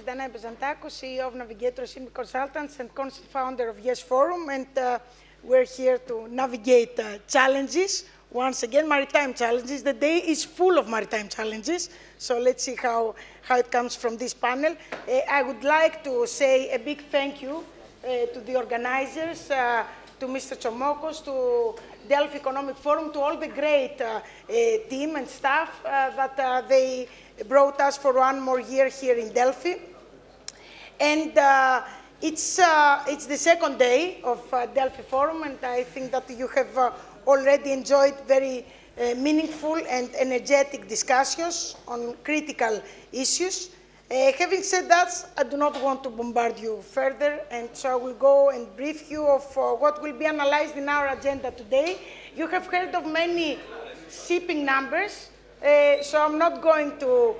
is Danai Bεζαντάκου, CEO of Navigator Shipping Consultants and founder of Yes Forum, and we're here to navigate challenges. Once again, maritime challenges. The day is full of maritime challenges, so let's see how it comes from this panel. I would like to say a big thank you to the organizers, to Mr. Tsomokos, to Delphi Economic Forum, to all the great team and staff that they brought us for one more year here in Delphi. And it's the second day of Delphi Forum, and I think that you have already enjoyed very meaningful and energetic discussions on critical issues. Having said that, I do not want to bombard you further, and so I will go and brief you of what will be analyzed in our agenda today. You have heard of many shipping numbers, so I'm not going to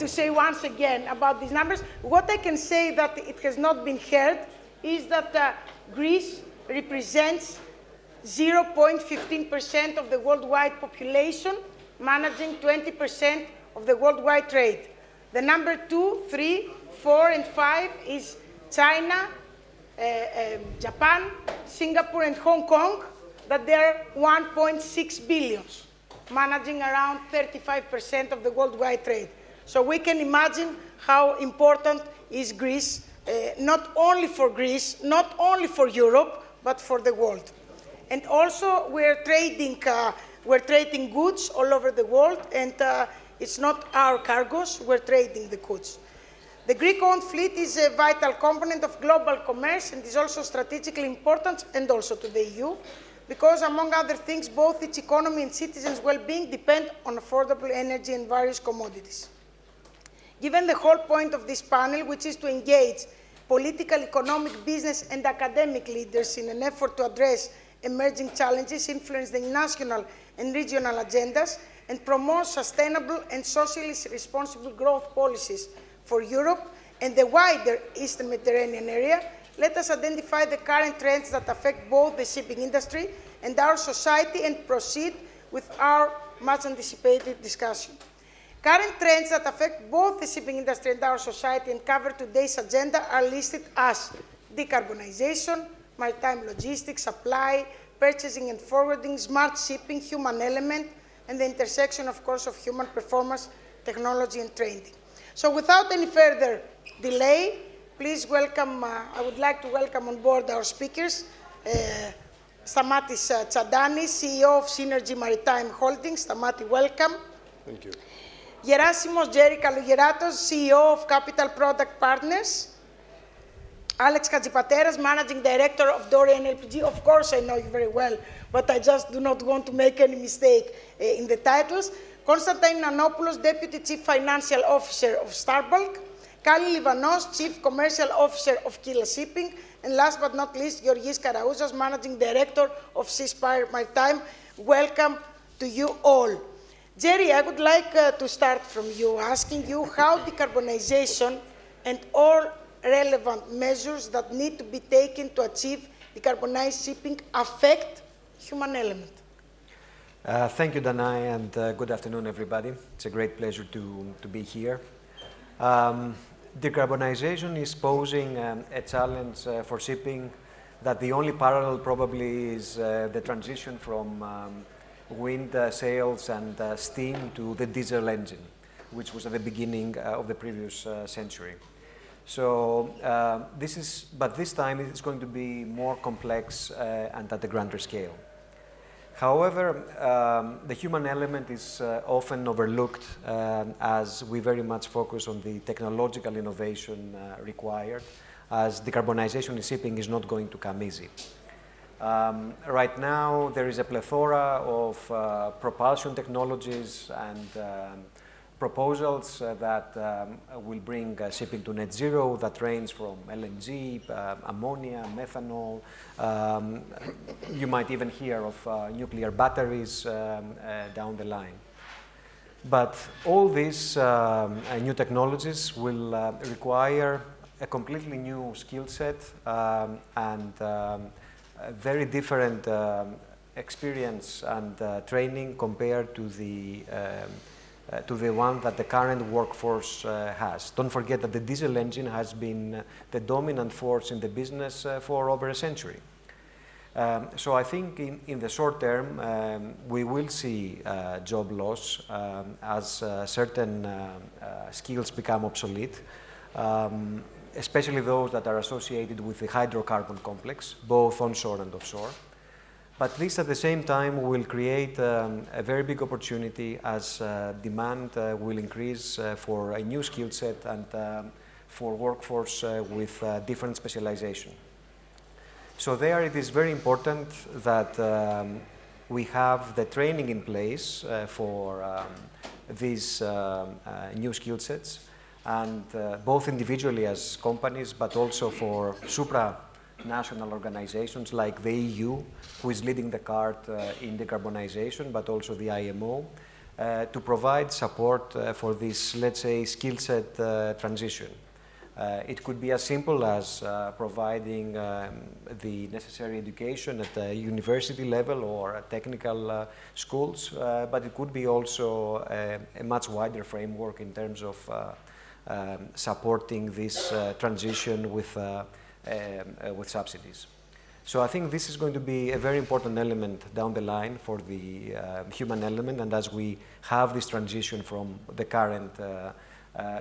say once again about these numbers. What I can say that it has not been heard is that Greece represents 0.15% of the worldwide population, managing 20% of the worldwide trade. The number 2, 3, 4, and 5 is China, Japan, Singapore, and Hong Kong, that they are 1.6 billion, managing around 35% of the worldwide trade. So we can imagine how important is Greece, not only for Greece, not only for Europe, but for the world. And also we're trading goods all over the world, and it's not our cargoes, we're trading the goods. The Greek-owned fleet is a vital component of global commerce and is also strategically important, and also to the EU, because among other things, both its economy and citizens' well-being depend on affordable energy and various commodities. Given the whole point of this panel, which is to engage political, economic, business, and academic leaders in an effort to address emerging challenges, influence the national and regional agendas, and promote sustainable and socially responsible growth policies for Europe and the wider Eastern Mediterranean area, let us identify the current trends that affect both the shipping industry and our society and proceed with our much anticipated discussion. Current trends that affect both the shipping industry and our society and cover today's agenda are listed as decarbonization, maritime logistics, supply, purchasing and forwarding, smart shipping, human element, and the intersection, of course, of human performance, technology, and training. So without any further delay, please welcome, I would like to welcome on board our speakers, Stamatis Tsantanis, CEO of Synergy Maritime Holdings. Stamati, welcome. Thank you. Gerasimos Jerry Kalougeratos, CEO of Capital Product Partners. Alex Katsipateras, Managing Director of Dorian LPG. Of course, I know you very well, but I just do not want to make any mistake in the titles. Konstantin Nanopoulos, Deputy Chief Financial Officer of Starbulk. Kali Livanos, Chief Commercial Officer of Kila Shipping. And last but not least, Georgis Karaouzas, Managing Director of Seaspire Maritime. Welcome to you all. Jerry, I would like to start from you, asking you how decarbonization and all relevant measures that need to be taken to achieve decarbonized shipping affect human element. Thank you, Danae, and good afternoon, everybody. It's a great pleasure to be here. Decarbonization is posing a challenge for shipping that the only parallel probably is the transition from wind sails and steam to the diesel engine, which was at the beginning of the previous century. So but this time it's going to be more complex and at a grander scale. However, the human element is often overlooked as we very much focus on the technological innovation required, as decarbonization in shipping is not going to come easy. Right now, there is a plethora of propulsion technologies and proposals that will bring shipping to net zero, that range from LNG, ammonia, methanol. You might even hear of nuclear batteries down the line. But all these new technologies will require a completely new skill set and very different experience and training compared to the to the one that the current workforce has. Don't forget that the diesel engine has been the dominant force in the business for over a century. So I think in the short term, we will see job loss as certain skills become obsolete, especially those that are associated with the hydrocarbon complex, both onshore and offshore. But this, at the same time, will create a very big opportunity as demand will increase for a new skill set and for workforce with different specialization. So there it is very important that we have the training in place for these new skill sets, and both individually as companies, but also for supranational organizations like the EU, who is leading the cart in decarbonization, but also the IMO, to provide support for this, let's say, skill set transition. It could be as simple as providing the necessary education at the university level or at technical schools, but it could be also a much wider framework in terms of supporting this transition with subsidies. So I think this is going to be a very important element down the line for the human element, and as we have this transition from the current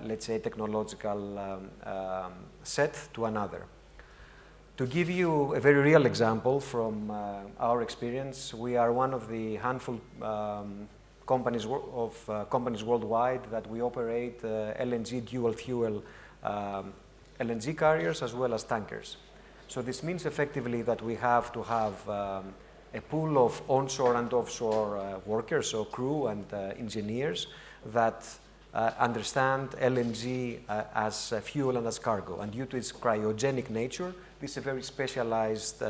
let's say, technological set to another. To give you a very real example from our experience, we are one of the handful companies worldwide that we operate LNG dual fuel LNG carriers as well as tankers. So this means effectively that we have to have a pool of onshore and offshore workers, so crew and engineers that understand LNG as fuel and as cargo. And due to its cryogenic nature, this is a very specialized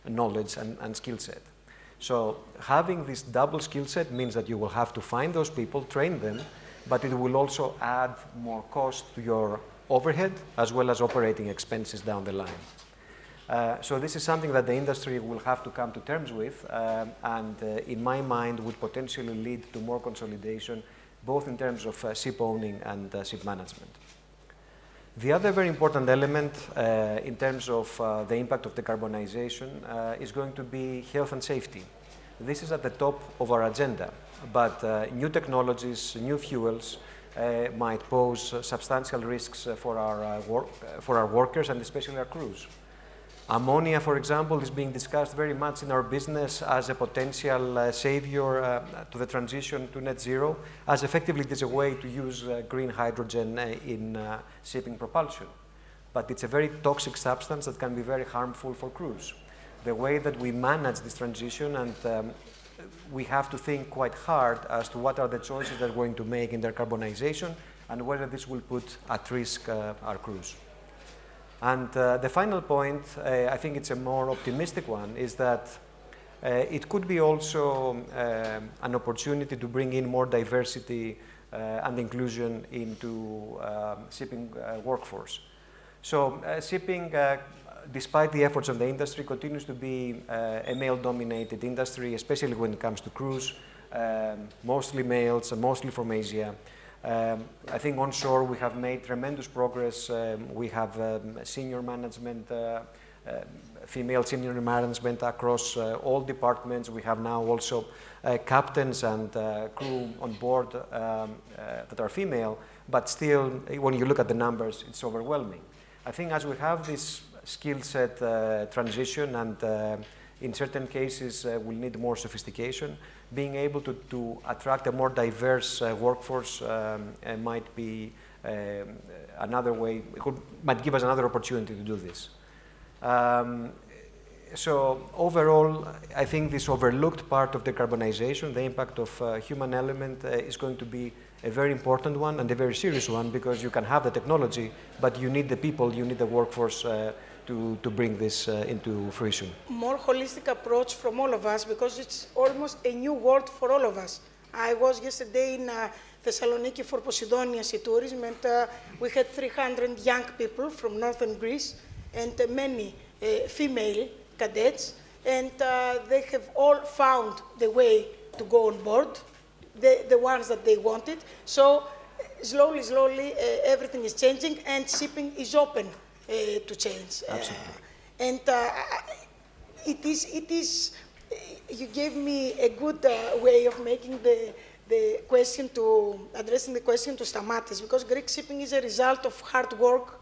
knowledge and skill set. So having this double skill set means that you will have to find those people, train them, but it will also add more cost to your overhead as well as operating expenses down the line. So this is something that the industry will have to come to terms with, and in my mind would potentially lead to more consolidation, both in terms of ship owning and ship management. The other very important element in terms of the impact of decarbonization is going to be health and safety. This is at the top of our agenda, but new technologies, new fuels might pose substantial risks for our workers and especially our crews. Ammonia, for example, is being discussed very much in our business as a potential savior to the transition to net zero, as effectively it is a way to use green hydrogen in shipping propulsion. But it's a very toxic substance that can be very harmful for crews. The way that we manage this transition, and we have to think quite hard as to what are the choices that we're going to make in decarbonization and whether this will put at risk our crews. And the final point, I think it's a more optimistic one, is that it could be also an opportunity to bring in more diversity and inclusion into shipping workforce. So shipping, despite the efforts of the industry, continues to be a male-dominated industry, especially when it comes to crews, mostly males, mostly from Asia. I think onshore we have made tremendous progress. We have senior management, female senior management across all departments. We have now also captains and crew on board that are female, but still, when you look at the numbers, it's overwhelming. I think as we have this skill set transition, and in certain cases we'll need more sophistication, being able to attract a more diverse workforce might be another way, might give us another opportunity to do this. So overall, I think this overlooked part of decarbonization, the impact of human element, is going to be a very important one and a very serious one, because you can have the technology, but you need the people, you need the workforce to bring this into fruition. More holistic approach from all of us, because it's almost a new world for all of us. I was yesterday in Thessaloniki for Posidonia Sea Tourism, and we had 300 young people from northern Greece and many female cadets, and they have all found the way to go on board the ones that they wanted. So slowly, everything is changing, and shipping is open to change. Absolutely. And it is. You gave me a good way of making the question to addressing the question to Stamatis, because Greek shipping is a result of hard work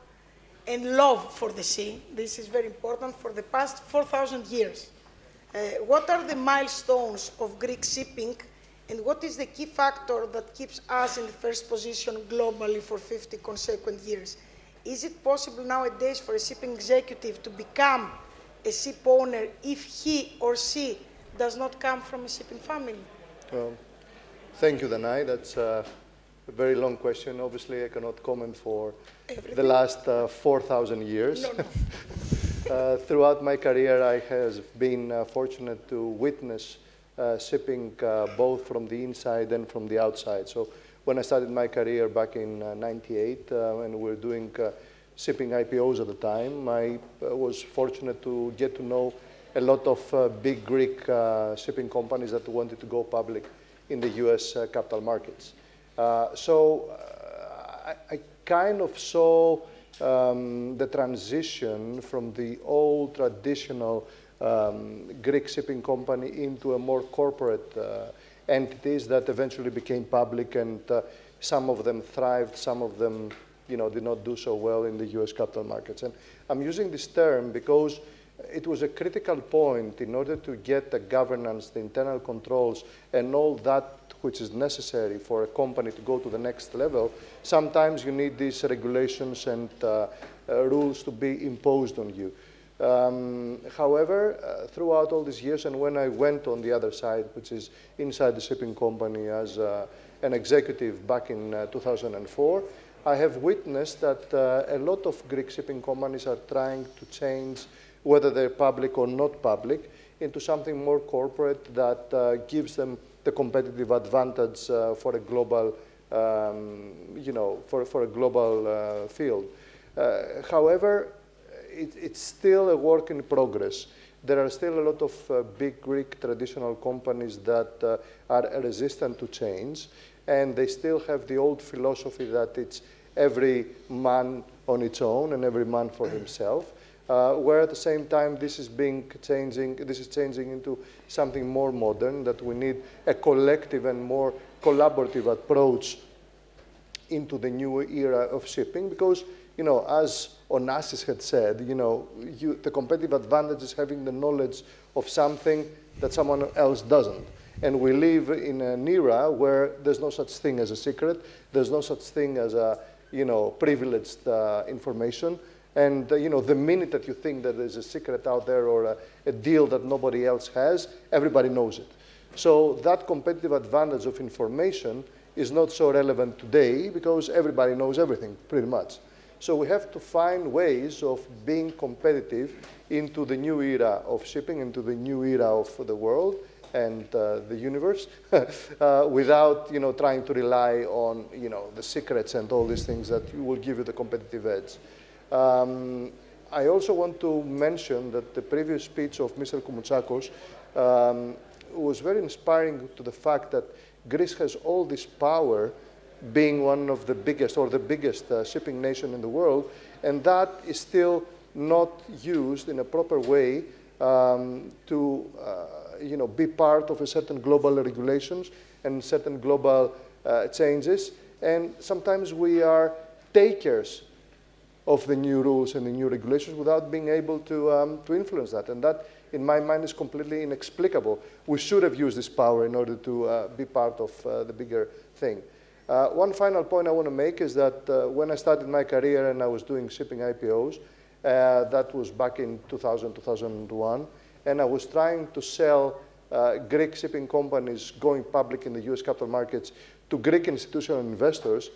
and love for the sea. This is very important for the past 4,000 years. What are the milestones of Greek shipping, and what is the key factor that keeps us in the first position globally for 50 consecutive years? Is it possible nowadays for a shipping executive to become a ship owner if he or she does not come from a shipping family? Thank you, Danae. That's a very long question. Obviously, I cannot comment for Everything? the last 4,000 years. No. Throughout my career, I have been fortunate to witness shipping both from the inside and from the outside. So when I started my career back in '98, and we were doing shipping IPOs at the time, I was fortunate to get to know a lot of big Greek shipping companies that wanted to go public in the US capital markets. I kind of saw the transition from the old traditional Greek shipping company into a more corporate entities that eventually became public, and some of them thrived, some of them did not do so well in the US capital markets. And I'm using this term because it was a critical point in order to get the governance, the internal controls, and all that which is necessary for a company to go to the next level. Sometimes you need these regulations and rules to be imposed on you. However, throughout all these years, and when I went on the other side, which is inside the shipping company as an executive back in 2004, I have witnessed that a lot of Greek shipping companies are trying to change, whether they're public or not public, into something more corporate that gives them the competitive advantage for a global, for a global field. However, it's still a work in progress. There are still a lot of big Greek traditional companies that are resistant to change, and they still have the old philosophy that it's every man on its own and every man for himself. Where at the same time this is changing into something more modern, that we need a collective and more collaborative approach into the new era of shipping, because as Onassis had said, the competitive advantage is having the knowledge of something that someone else doesn't. And we live in an era where there's no such thing as a secret, there's no such thing as a privileged information. And the minute that you think that there's a secret out there or a deal that nobody else has, everybody knows it. So that competitive advantage of information is not so relevant today because everybody knows everything, pretty much. So we have to find ways of being competitive into the new era of shipping, into the new era of the world and the universe, without trying to rely on the secrets and all these things that will give you the competitive edge. I also want to mention that the previous speech of Mr. Koumoutsakos was very inspiring to the fact that Greece has all this power, being one of the biggest or the biggest shipping nation in the world, and that is still not used in a proper way to be part of a certain global regulations and certain global changes. And sometimes we are takers of the new rules and the new regulations without being able to influence that. And that, in my mind, is completely inexplicable. We should have used this power in order to be part of the bigger thing. One final point I want to make is that when I started my career and I was doing shipping IPOs, that was back in 2000, 2001, and I was trying to sell Greek shipping companies going public in the US capital markets to Greek institutional investors,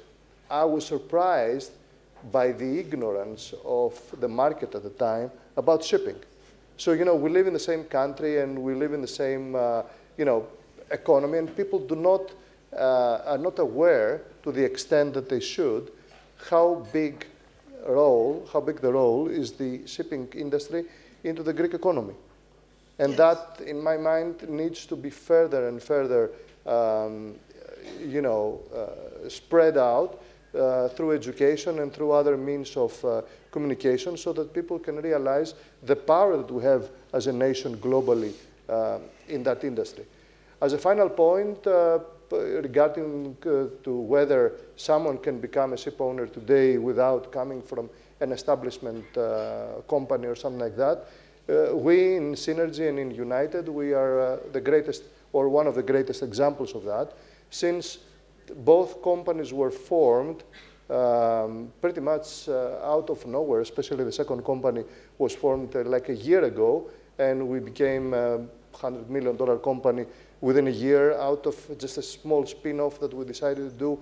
I was surprised by the ignorance of the market at the time about shipping. So, we live in the same country and we live in the same, economy, and people are not aware to the extent that they should how big the role is the shipping industry into the Greek economy. And that, in my mind, needs to be further and further spread out through education and through other means of communication so that people can realize the power that we have as a nation globally in that industry. As a final point, regarding to whether someone can become a ship owner today without coming from an establishment company or something like that, we in Synergy and in United, we are the greatest, or one of the greatest examples of that, since both companies were formed pretty much out of nowhere, especially the second company was formed like a year ago, and we became a $100 million company within a year out of just a small spin-off that we decided to do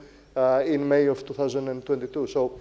in May of 2022. So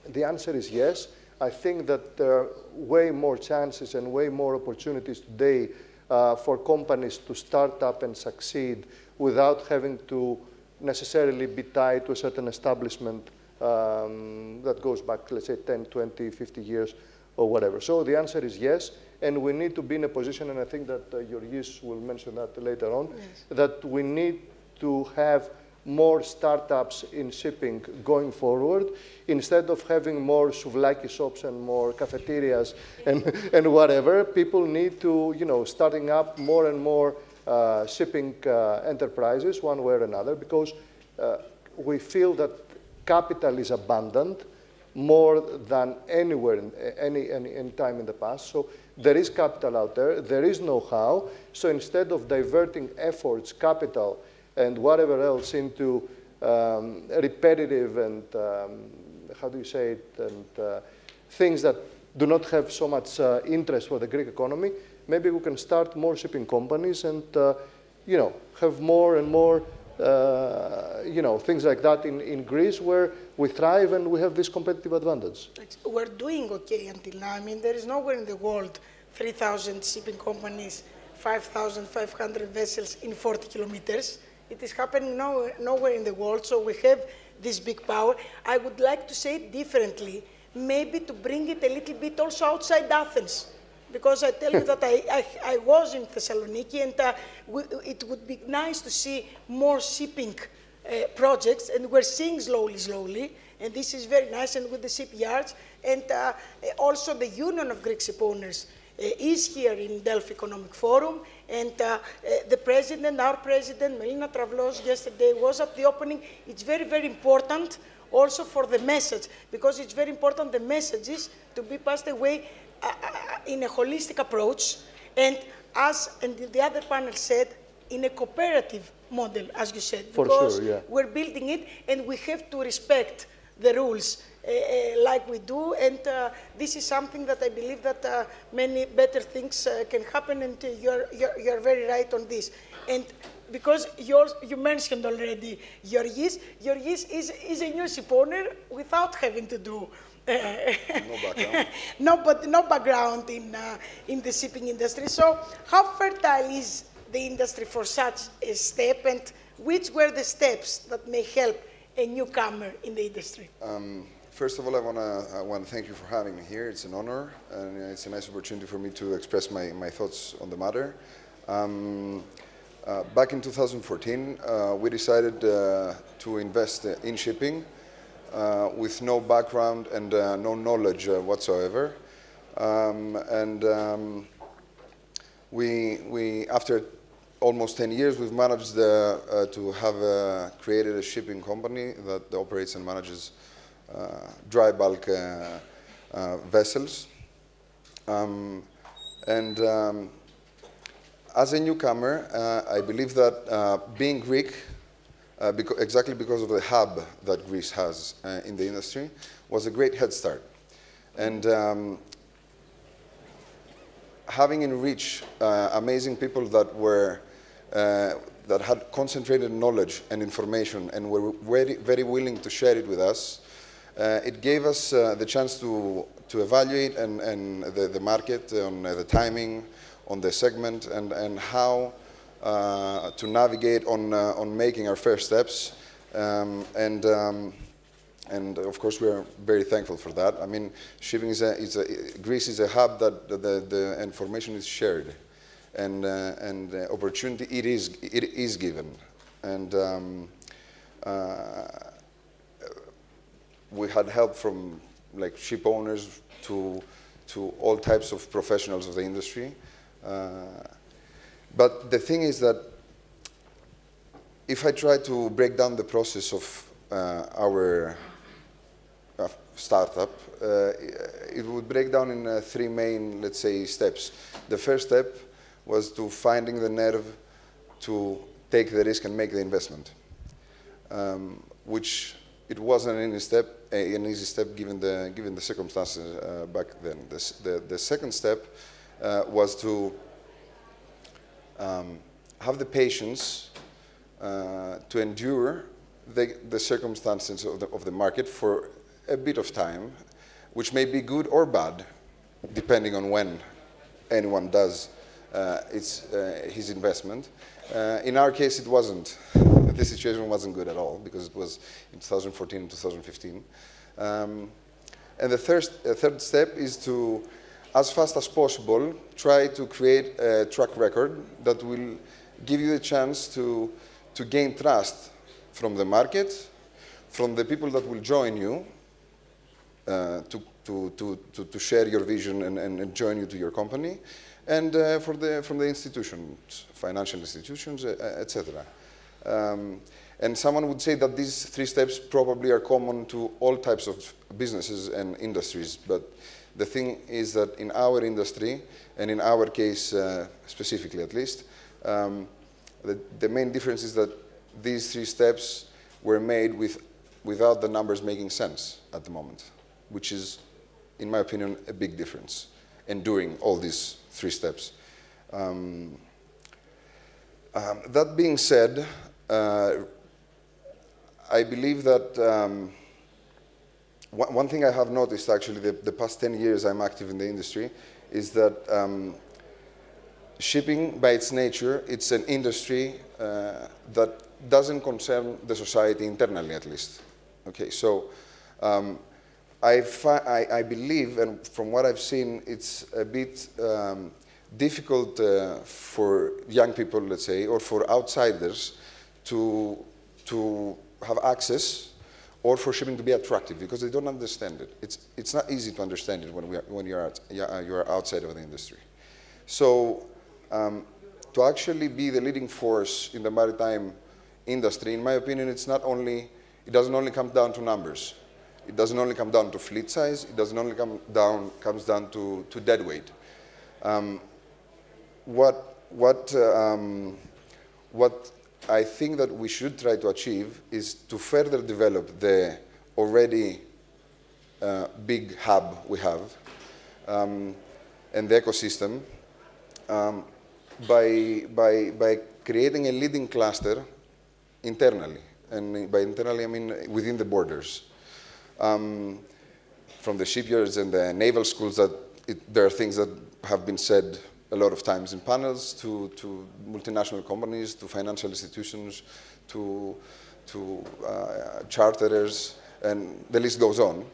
the answer is yes. I think that there are way more chances and way more opportunities today for companies to start up and succeed without having to necessarily be tied to a certain establishment that goes back, let's say, 10, 20, 50 years or whatever. So the answer is yes, and we need to be in a position, and I think that Georgis will mention that later on, yes, that we need to have more startups in shipping going forward, instead of having more souvlaki shops and more cafeterias and whatever. People need to, starting up more and more shipping enterprises one way or another, because we feel that capital is abundant more than anywhere, any time in the past. So there is capital out there, there is know-how. So instead of diverting efforts, capital, and whatever else into repetitive and, how do you say it, and things that do not have so much interest for the Greek economy, maybe we can start more shipping companies and, have more and more, things like that in Greece, where we thrive and we have this competitive advantage. We're doing okay until now. I mean, there is nowhere in the world 3,000 shipping companies, 5,500 vessels in 40 kilometers. It is happening nowhere in the world, so we have this big power. I would like to say it differently, maybe to bring it a little bit also outside Athens, because I tell you that I was in Thessaloniki, and it would be nice to see more shipping projects, and we're seeing slowly, and this is very nice, and with the shipyards, and also the Union of Greek Ship Owners is here in Delphi Economic Forum, and the president, our president, Melina Travlos, yesterday was at the opening. It's very, very important also for the message, because it's very important the messages to be passed away in a holistic approach, and as the other panel said, in a cooperative model, as you said, because we're building it, and we have to respect the rules like we do, and this is something that I believe that many better things can happen, and you're very right on this. And because you mentioned already Georgis is a new ship owner without having to do no background in the shipping industry. So how fertile is the industry for such a step, and which were the steps that may help a newcomer in the industry? First of all, I want to thank you for having me here. It's an honor, and it's a nice opportunity for me to express my thoughts on the matter. Back in 2014, we decided to invest in shipping with no background and no knowledge whatsoever. We, after almost 10 years, we've managed to have created a shipping company that operates and manages dry bulk vessels. As a newcomer, I believe that being Greek, exactly because of the hub that Greece has in the industry, was a great head start. And having in reach amazing people that were that had concentrated knowledge and information and were very, very willing to share it with us, it gave us the chance to evaluate the market on the timing, on the segment, and how to navigate on making our first steps. And of course, we are very thankful for that. I mean, shipping Greece is a hub that the information is shared, and opportunity it is given. And we had help from like ship owners to all types of professionals of the industry. But the thing is that if I try to break down the process of our startup, it would break down in three main, let's say, steps. The first step was to finding the nerve to take the risk and make the investment, which it wasn't an easy step given the circumstances back then. The second step was to have the patience to endure the circumstances of the market for a bit of time, which may be good or bad, depending on when anyone does his investment. In our case, it wasn't. The situation wasn't good at all because it was in 2014 and 2015. And the third step is to, as fast as possible, try to create a track record that will give you the chance to gain trust from the market, from the people that will join you to share your vision and join you to your company, and from the institutions, financial institutions, etc. And someone would say that these three steps probably are common to all types of businesses and industries, but the thing is that in our industry, and in our case specifically at least, the main difference is that these three steps were made without the numbers making sense at the moment, which is, in my opinion, a big difference in doing all these three steps. That being said, I believe that one thing I have noticed, actually, the past 10 years I'm active in the industry, is that shipping, by its nature, it's an industry that doesn't concern the society internally, at least. Okay, so I believe, and from what I've seen, it's a bit difficult for young people, let's say, or for outsiders to have access, or for shipping to be attractive, because they don't understand it. It's not easy to understand it when you're outside of the industry. So to actually be the leading force in the maritime industry, in my opinion, it doesn't only come down to numbers. It doesn't only come down to fleet size. It doesn't only comes down to deadweight. What I think that we should try to achieve is to further develop the already big hub we have and the ecosystem by creating a leading cluster internally. And by internally, I mean within the borders. From the shipyards and the naval schools, there are things that have been said a lot of times in panels, to multinational companies, to financial institutions, to charterers, and the list goes on.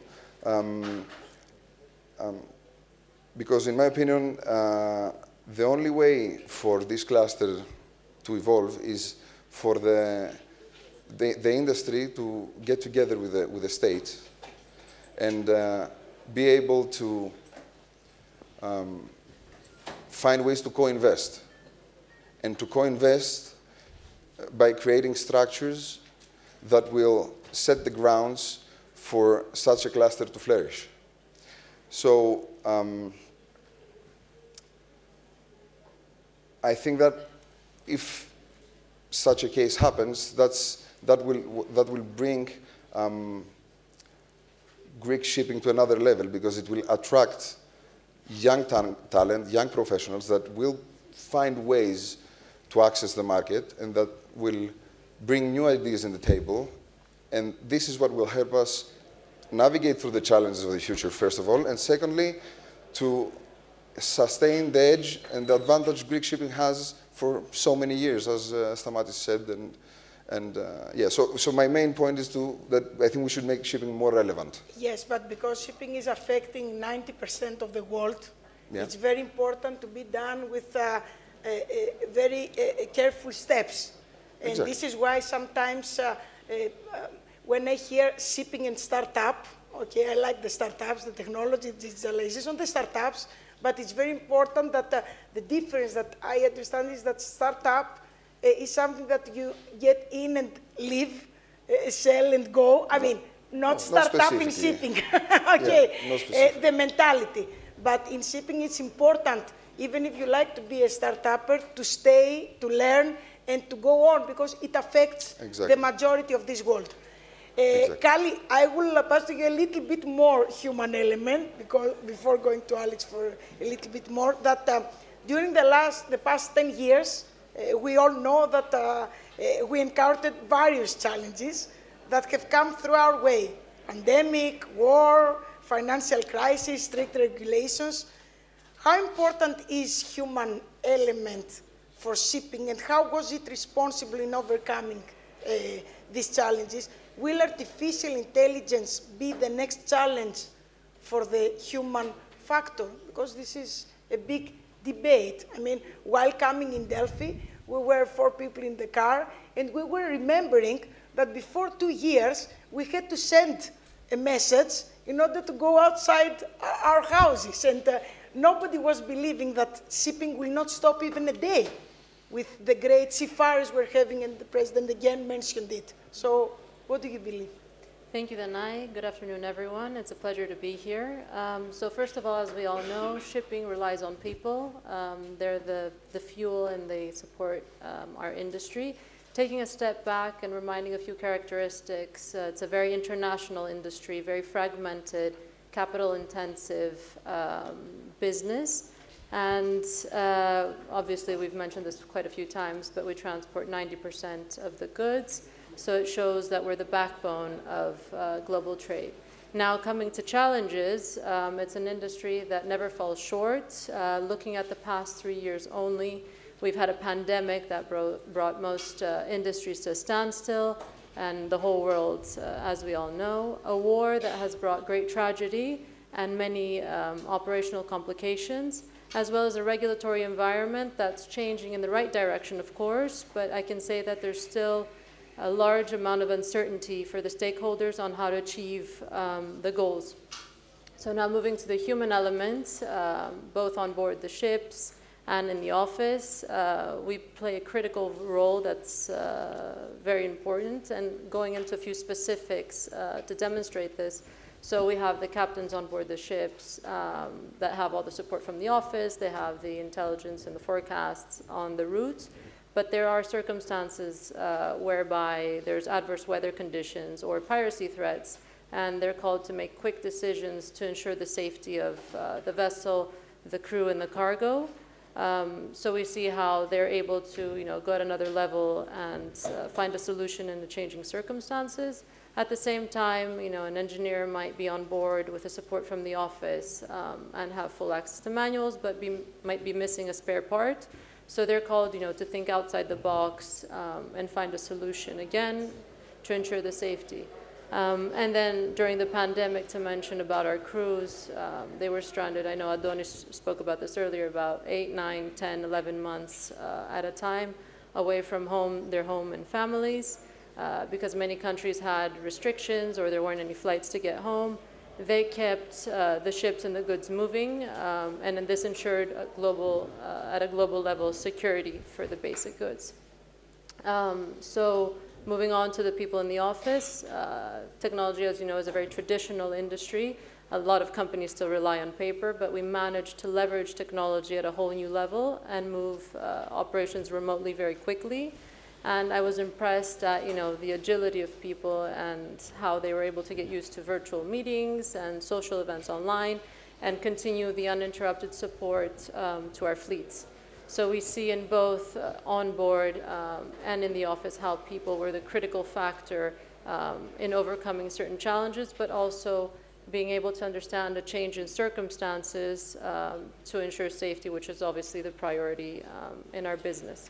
Because in my opinion, the only way for this cluster to evolve is for the industry to get together with the state and be able to find ways to co-invest, and to co-invest by creating structures that will set the grounds for such a cluster to flourish. So I think that if such a case happens, that will bring Greek shipping to another level, because it will attract young talent, young professionals that will find ways to access the market and that will bring new ideas on the table. And this is what will help us navigate through the challenges of the future, first of all, and secondly, to sustain the edge and the advantage Greek shipping has for so many years, as Stamatis said. Yeah, so my main point is that I think we should make shipping more relevant. Yes, but because shipping is affecting 90% of the world, yeah, it's very important to be done with very careful steps. And exactly, this is why sometimes when I hear shipping and startup, okay, I like the startups, the technology, digitalization, the startups, but it's very important that the difference that I understand is that startup is something that you get in and leave, sell and go. I mean, not startup in shipping, okay, Yeah, the mentality. But in shipping, it's important, even if you like to be a startupper, to stay, to learn, and to go on, because it affects the majority of this world. Kali, I will pass to you a little bit more human element, because before going to Alex for a little bit more, that during the past 10 years, we all know that we encountered various challenges that have come through our way. Pandemic, war, financial crisis, strict regulations. How important is human element for shipping, and how was it responsible in overcoming these challenges? Will artificial intelligence be the next challenge for the human factor? Because this is a big debate. I mean, while coming in Delphi, we were 4 people in the car, and we were remembering that before 2 years, we had to send a message in order to go outside our houses. And nobody was believing that shipping will not stop even a day with the great seafarers we're having, and the president again mentioned it. So what do you believe? Thank you, Danae. Good afternoon, everyone. It's a pleasure to be here. So first of all, as we all know, shipping relies on people. They're the fuel and they support our industry. Taking a step back and reminding a few characteristics, it's a very international industry, very fragmented, capital-intensive business. And obviously, we've mentioned this quite a few times, but we transport 90% of the goods. So it shows that we're the backbone of global trade. Now, coming to challenges, it's an industry that never falls short. Looking at the past 3 years only, we've had a pandemic that brought most industries to a standstill, and the whole world, as we all know. A war that has brought great tragedy and many operational complications, as well as a regulatory environment that's changing in the right direction, of course, but I can say that there's still a large amount of uncertainty for the stakeholders on how to achieve the goals. So now moving to the human elements, both on board the ships and in the office, we play a critical role that's very important, and going into a few specifics to demonstrate this. So we have the captains on board the ships that have all the support from the office. They have the intelligence and the forecasts on the routes. But there are circumstances whereby there's adverse weather conditions or piracy threats, and they're called to make quick decisions to ensure the safety of the vessel, the crew, and the cargo. So we see how they're able to, go at another level and find a solution in the changing circumstances. At the same time, an engineer might be on board with the support from the office and have full access to manuals, but might be missing a spare part. So they're called, to think outside the box and find a solution, again, to ensure the safety. And then during the pandemic, to mention about our crews, they were stranded. I know Adonis spoke about this earlier, about 8, 9, 10, 11 months at a time away from home, their home and families, because many countries had restrictions or there weren't any flights to get home. They kept the ships and the goods moving, and then this ensured at a global level security for the basic goods. So moving on to the people in the office, technology, as you know, is a very traditional industry. A lot of companies still rely on paper, but we managed to leverage technology at a whole new level and move operations remotely very quickly. And I was impressed at, the agility of people and how they were able to get used to virtual meetings and social events online and continue the uninterrupted support to our fleets. So we see in both on board and in the office how people were the critical factor in overcoming certain challenges, but also being able to understand a change in circumstances to ensure safety, which is obviously the priority in our business.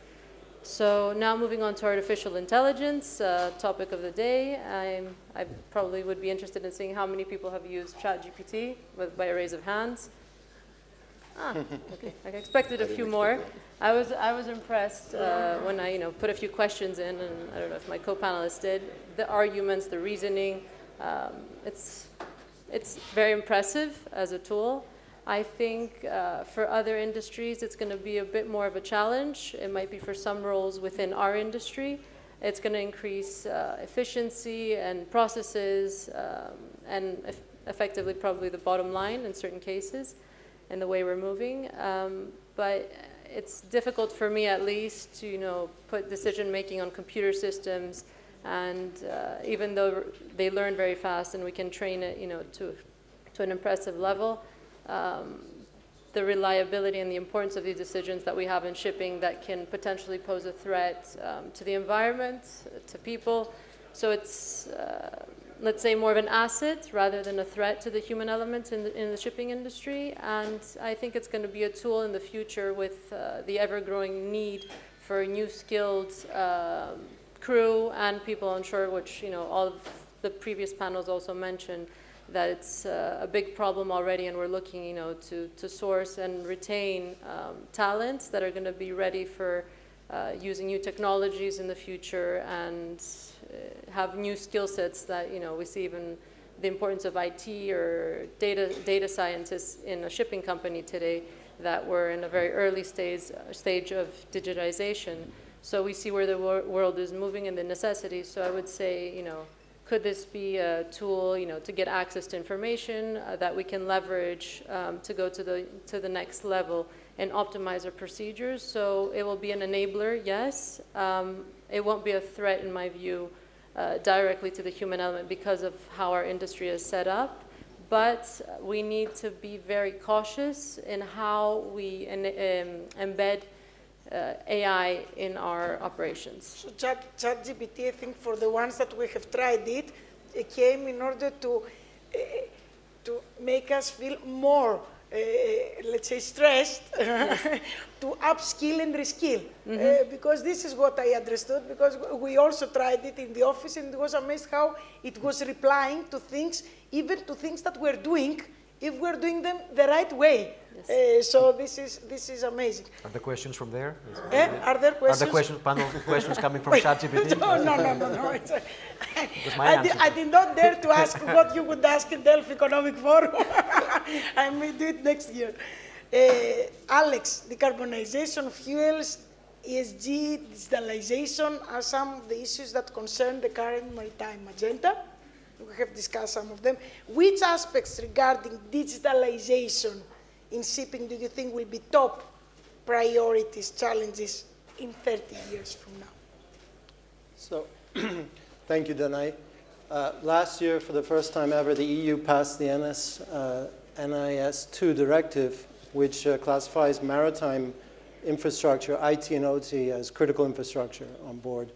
So now moving on to artificial intelligence, topic of the day. I probably would be interested in seeing how many people have used ChatGPT by a raise of hands. Okay. I expected a few more. I was impressed when I put a few questions in, and I don't know if my co-panelists did. The arguments, the reasoning, it's very impressive as a tool. I think for other industries, it's going to be a bit more of a challenge. It might be for some roles within our industry. It's going to increase efficiency and processes and effectively probably the bottom line in certain cases in the way we're moving. But it's difficult for me at least to put decision making on computer systems, and even though they learn very fast and we can train it to an impressive level, the reliability and the importance of these decisions that we have in shipping that can potentially pose a threat to the environment, to people. So it's, let's say, more of an asset rather than a threat to the human element in the shipping industry. And I think it's going to be a tool in the future with the ever-growing need for new skilled crew and people on shore, which all of the previous panels also mentioned, that it's a big problem already, and we're looking, to source and retain talents that are going to be ready for using new technologies in the future and have new skill sets that, we see even the importance of IT or data scientists in a shipping company today, that we're in a very early stage of digitization. So we see where the world is moving and the necessities. So I would say, could this be a tool, to get access to information that we can leverage to go to the next level and optimize our procedures? So it will be an enabler, yes. It won't be a threat, in my view, directly to the human element because of how our industry is set up. But we need to be very cautious in how we embed AI in our operations. So ChatGPT, I think for the ones that we have tried it came in order to make us feel more, let's say, stressed to upskill and reskill. Because this is what I understood, because we also tried it in the office, and it was amazed how it was replying to things, even to things that we're doing, if we're doing them the right way. Yes. So this is amazing. Are the questions from there? Are there questions? Are the panel questions coming from ChatGPT? No. I did not dare to ask what you would ask in Delphi Economic Forum. I may do it next year. Alex, decarbonization, fuels, ESG, digitalization are some of the issues that concern the current maritime agenda. We have discussed some of them. Which aspects regarding digitalization in shipping do you think will be top priorities, challenges in 30 years from now? So, thank you, Danae. Last year, for the first time ever, the EU passed the NIS2 directive, which classifies maritime infrastructure, IT and OT, as critical infrastructure on board.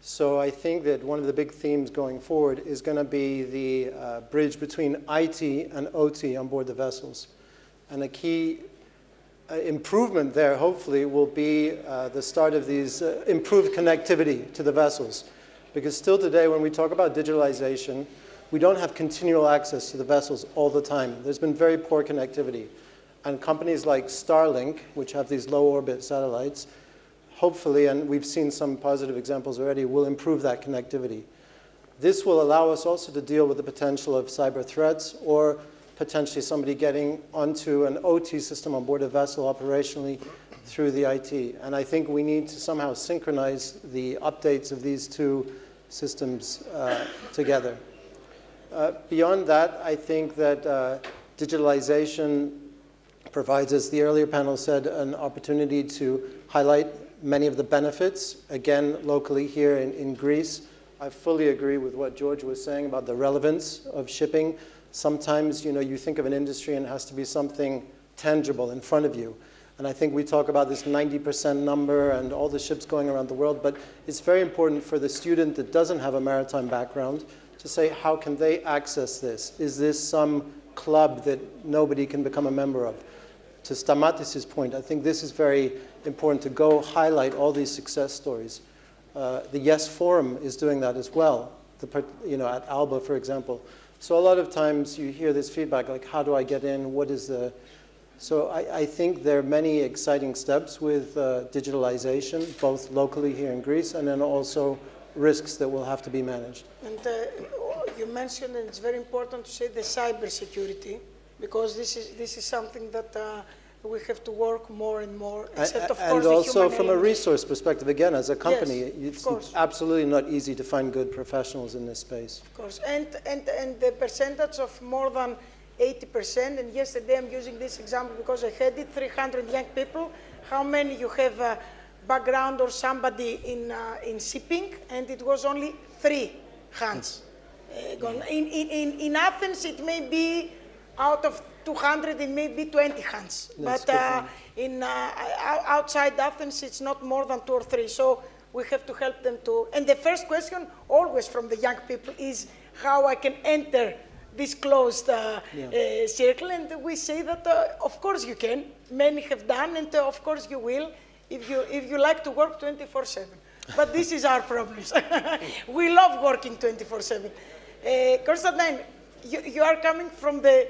So I think that one of the big themes going forward is going to be the bridge between IT and OT on board the vessels. And a key improvement there, hopefully, will be the start of these improved connectivity to the vessels. Because still today, when we talk about digitalization, we don't have continual access to the vessels all the time. There's been very poor connectivity. And companies like Starlink, which have these low-orbit satellites, hopefully, and we've seen some positive examples already, will improve that connectivity. This will allow us also to deal with the potential of cyber threats or potentially somebody getting onto an OT system on board a vessel operationally through the IT. And I think we need to somehow synchronize the updates of these two systems together. Beyond that, I think that digitalization provides, as the earlier panel said, an opportunity to highlight many of the benefits, again, locally here in Greece. I fully agree with what George was saying about the relevance of shipping. Sometimes, you think of an industry and it has to be something tangible in front of you. And I think we talk about this 90% number and all the ships going around the world, but it's very important for the student that doesn't have a maritime background to say, how can they access this? Is this some club that nobody can become a member of? To Stamatis' point, I think this is very important to go highlight all these success stories. The Yes Forum is doing that as well, at Alba, for example. So a lot of times you hear this feedback, like, how do I get in? What is the So I think there are many exciting steps with digitalization, both locally here in Greece and then also risks that will have to be managed. And you mentioned, and it's very important to say, the cybersecurity, because this is something that we have to work more and more. Except, of course, and also the human from a element. resource perspective, again, as a company, Yes, it's absolutely not easy to find good professionals in this space. Of course, and the percentage of more than 80%, and yesterday I'm using this example because I had it, 300 young people, how many you have a background or somebody in shipping, and it was only 3 hands. Gone. In Athens, it may be out of 200, it may be 20 hands. That's But outside Athens, it's not more than 2 or 3. So we have to help them to. And the first question, always from the young people, is how I can enter this closed circle. And we say that, of course you can. Many have done, and of course you will, if you like to work 24/7. But this is our problems. We love working 24/7. Konstantin, you are coming from the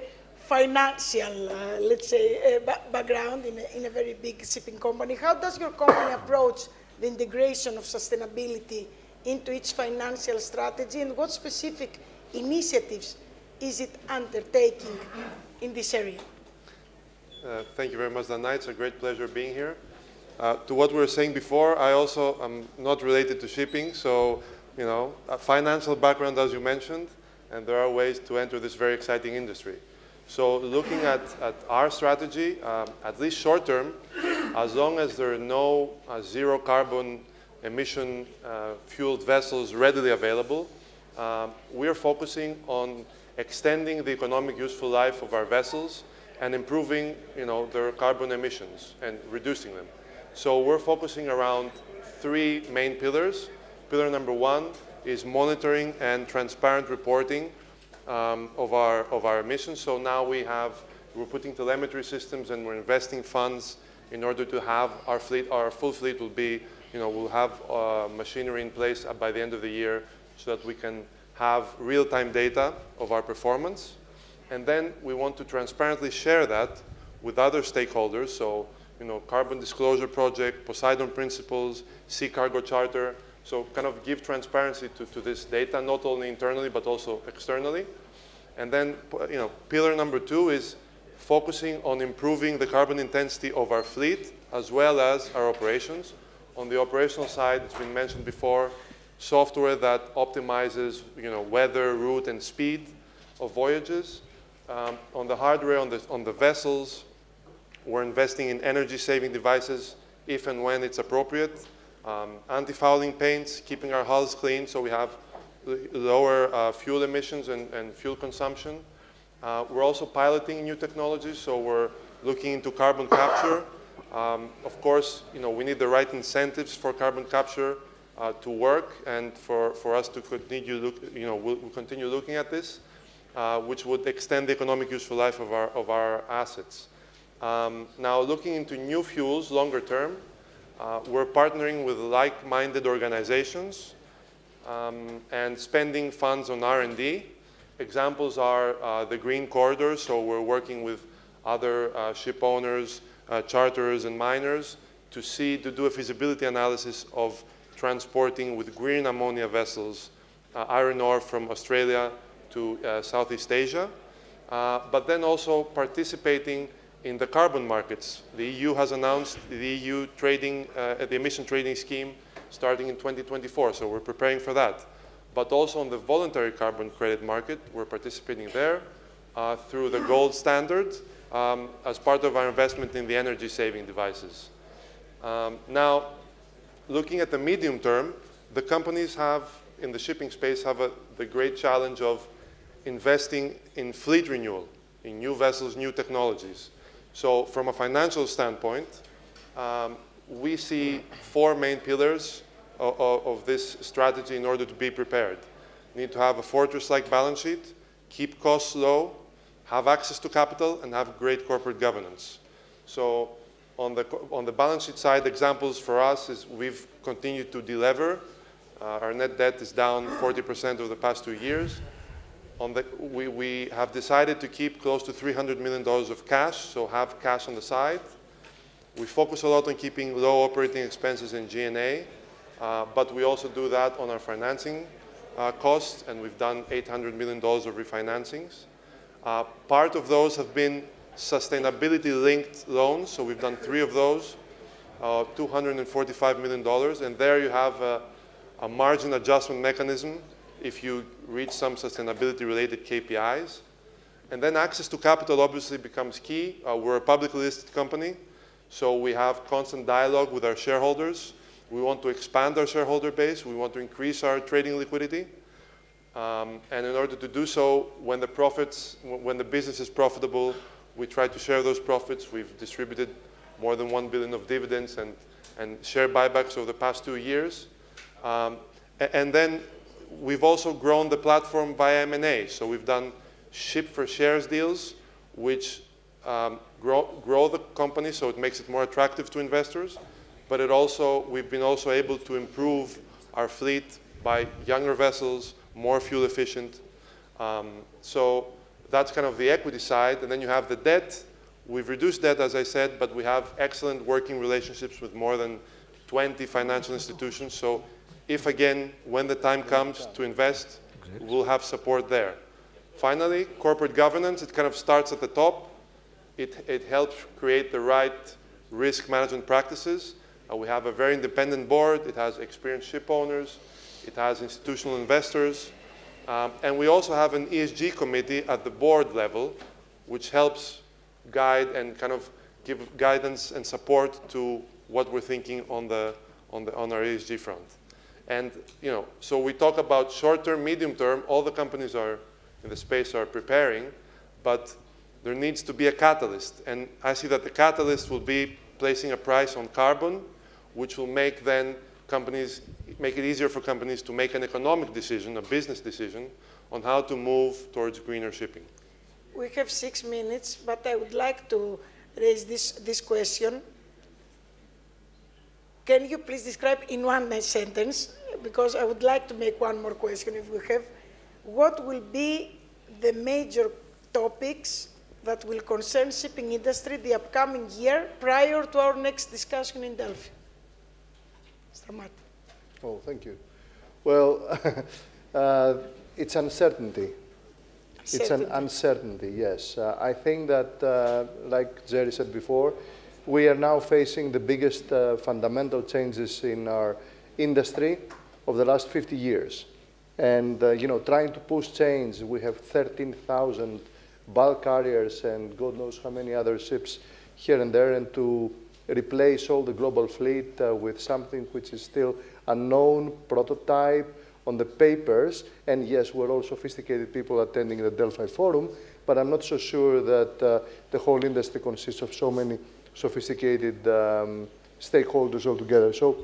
financial, let's say, background in a very big shipping company. How does your company approach the integration of sustainability into its financial strategy, and what specific initiatives is it undertaking in this area? Thank you very much, Danae. It's a great pleasure being here. To what we were saying before, I also am not related to shipping, so a financial background, as you mentioned, and there are ways to enter this very exciting industry. So looking at our strategy, at least short term, as long as there are no zero carbon emission fueled vessels readily available, we are focusing on extending the economic useful life of our vessels and improving their carbon emissions and reducing them. So we're focusing around 3 main pillars. Pillar number 1 is monitoring and transparent reporting of our emissions. So now we're putting telemetry systems and we're investing funds in order to have our fleet, our full fleet will be, we'll have machinery in place by the end of the year so that we can have real-time data of our performance. And then we want to transparently share that with other stakeholders. So, Carbon Disclosure Project, Poseidon Principles, Sea Cargo Charter. So kind of give transparency to this data, not only internally, but also externally. And then, pillar number 2 is focusing on improving the carbon intensity of our fleet, as well as our operations. On the operational side, it's been mentioned before, software that optimizes, weather, route, and speed of voyages. On the hardware, on the vessels, we're investing in energy-saving devices if and when it's appropriate. Anti-fouling paints, keeping our hulls clean so we have lower fuel emissions and fuel consumption. We're also piloting new technologies, so we're looking into carbon capture. Of course, we need the right incentives for carbon capture to work, and for us to continue we'll continue looking at this, which would extend the economic useful life of our assets. Now, looking into new fuels longer term, we're partnering with like-minded organizations and spending funds on R&D. Examples are the green corridors, so we're working with other ship owners, charterers, and miners to do a feasibility analysis of transporting with green ammonia vessels iron ore from Australia to Southeast Asia, but then also participating in the carbon markets. The EU has announced the EU trading, the emission trading scheme starting in 2024, so we're preparing for that. But also on the voluntary carbon credit market, we're participating there through the gold standard as part of our investment in the energy-saving devices. Now, looking at the medium term, the companies in the shipping space have the great challenge of investing in fleet renewal, in new vessels, new technologies. So from a financial standpoint, we see 4 main pillars of this strategy in order to be prepared. You need to have a fortress-like balance sheet, keep costs low, have access to capital, and have great corporate governance. So on the balance sheet side, examples for us is we've continued to delever. Our net debt is down 40% over the past 2 years. we have decided to keep close to $300 million of cash, so have cash on the side. We focus a lot on keeping low operating expenses in G&A, but we also do that on our financing costs, and we've done $800 million of refinancings. Part of those have been sustainability-linked loans, so we've done 3 of those, $245 million, and there you have a margin adjustment mechanism if you reach some sustainability-related KPIs. And then access to capital obviously becomes key. We're a publicly listed company, so we have constant dialogue with our shareholders. We want to expand our shareholder base. We want to increase our trading liquidity. And in order to do so, when the business is profitable, we try to share those profits. We've distributed more than $1 billion of dividends and share buybacks over the past 2 years. And then we've also grown the platform via M&A. So we've done ship for shares deals, which grow the company, so it makes it more attractive to investors. But we've been also able to improve our fleet by younger vessels, more fuel efficient. So that's kind of the equity side. And then you have the debt. We've reduced debt, as I said, but we have excellent working relationships with more than 20 financial institutions. So if, again, when the time comes to invest, we'll have support there. Finally, corporate governance, it kind of starts at the top. It helps create the right risk management practices. We have a very independent board. It has experienced ship owners. It has institutional investors. And we also have an ESG committee at the board level, which helps guide and kind of give guidance and support to what we're thinking on our ESG front. And so we talk about short-term, medium-term. All the companies in the space are preparing, but there needs to be a catalyst. And I see that the catalyst will be placing a price on carbon, which will make it easier for companies to make an economic decision, a business decision, on how to move towards greener shipping. We have 6 minutes, but I would like to raise this question. Can you please describe in one sentence, because I would like to make one more question if we have, what will be the major topics that will concern shipping industry the upcoming year prior to our next discussion in Delphi? Mr. Martin. Oh, thank you. Well, it's uncertainty. It's an uncertainty, yes. I think that, like Jerry said before, we are now facing the biggest fundamental changes in our industry of the last 50 years. And, trying to push change, we have 13,000 bulk carriers and God knows how many other ships here and there, and to replace all the global fleet with something which is still a known prototype on the papers. And yes, we're all sophisticated people attending the Delphi Forum, but I'm not so sure that the whole industry consists of so many sophisticated stakeholders altogether. So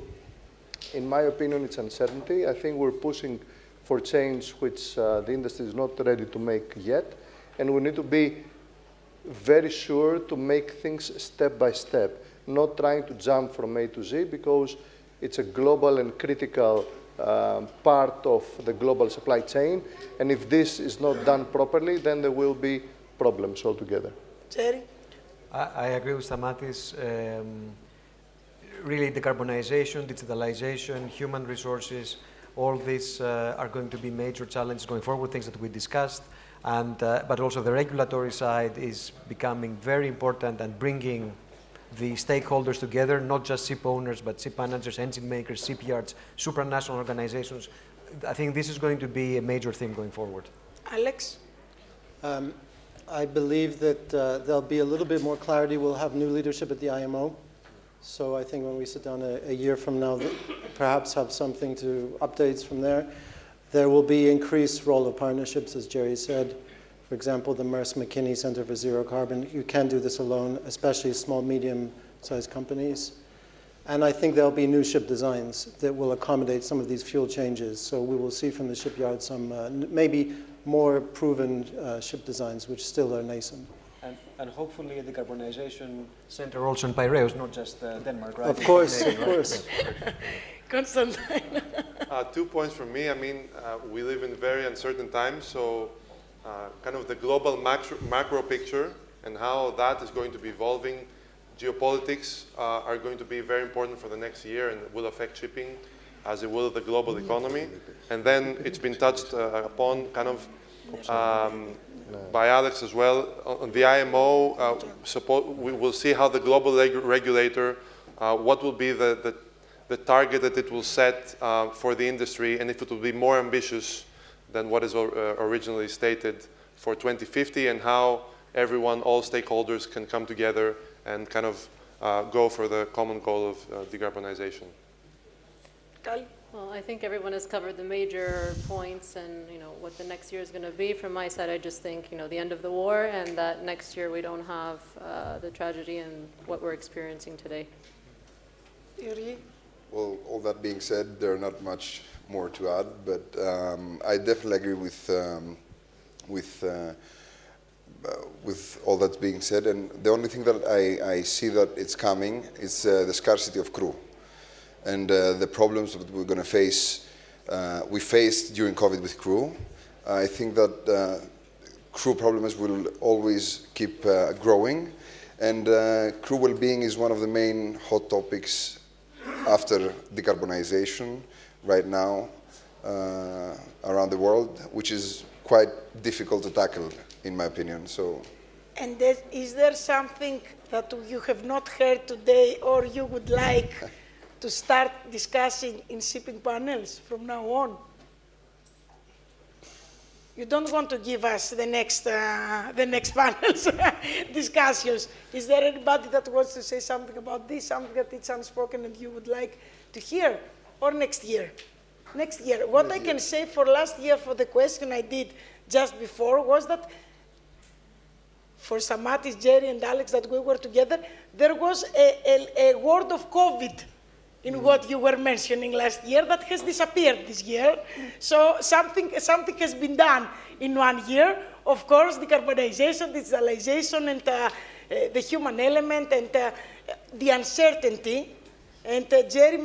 in my opinion, it's uncertainty. I think we're pushing for change which the industry is not ready to make yet. And we need to be very sure to make things step by step, not trying to jump from A to Z, because it's a global and critical part of the global supply chain. And if this is not done properly, then there will be problems altogether. Jerry? I agree with Stamatis. Really, decarbonization, digitalization, human resources, all these are going to be major challenges going forward, things that we discussed. And, but also the regulatory side is becoming very important and bringing the stakeholders together, not just ship owners, but ship managers, engine makers, shipyards, supranational organizations. I think this is going to be a major thing going forward. Alex? I believe that there'll be a little bit more clarity. We'll have new leadership at the IMO. So I think when we sit down a year from now, perhaps have something to updates from there. There will be increased role of partnerships, as Jerry said. For example, the Maersk McKinney Center for Zero Carbon. You can't do this alone, especially small, medium-sized companies. And I think there'll be new ship designs that will accommodate some of these fuel changes. So we will see from the shipyard some maybe more proven ship designs, which still are nascent. And hopefully a decarbonization center also in Piraeus, not just Denmark, right? Of course, of course. Constantine. 2 points from me. I mean, we live in very uncertain times, so kind of the global macro picture and how that is going to be evolving. Geopolitics are going to be very important for the next year and will affect shipping as it will the global economy. And then it's been touched upon kind of by Alex as well. On the IMO, we will see how the global regulator, what will be the target that it will set for the industry, and if it will be more ambitious than what is originally stated for 2050, and how everyone, all stakeholders can come together and kind of go for the common goal of decarbonization. Well, I think everyone has covered the major points and what the next year is going to be. From my side, I just think the end of the war and that next year we don't have the tragedy and what we're experiencing today. Well, all that being said, there's not much more to add, but I definitely agree with all that's being said. And the only thing that I see that it's coming is the scarcity of crew. And the problems that we're going to face, we faced during COVID with crew. I think that crew problems will always keep growing, and crew well-being is one of the main hot topics after decarbonization right now around the world, which is quite difficult to tackle, in my opinion. So. And is there something that you have not heard today or you would like to start discussing in shipping panels from now on? You don't want to give us the next panel's discussions. Is there anybody that wants to say something about this, something that it's unspoken and you would like to hear? Or next year? Next year. What I can say for last year, for the question I did just before, was that for Samatis, Jerry, and Alex, that we were together, there was a word of COVID in what you were mentioning last year that has disappeared this year. So something has been done in 1 year. Of course, decarbonization, digitalization, and the human element, and the uncertainty. And Jerry,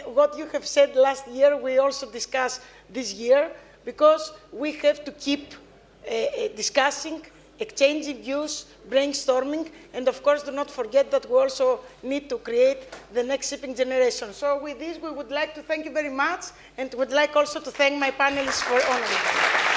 what you have said last year, we also discussed this year, because we have to keep discussing, exchanging views, brainstorming, and of course do not forget that we also need to create the next shipping generation. So with this, we would like to thank you very much, and would like also to thank my panelists for honoring me.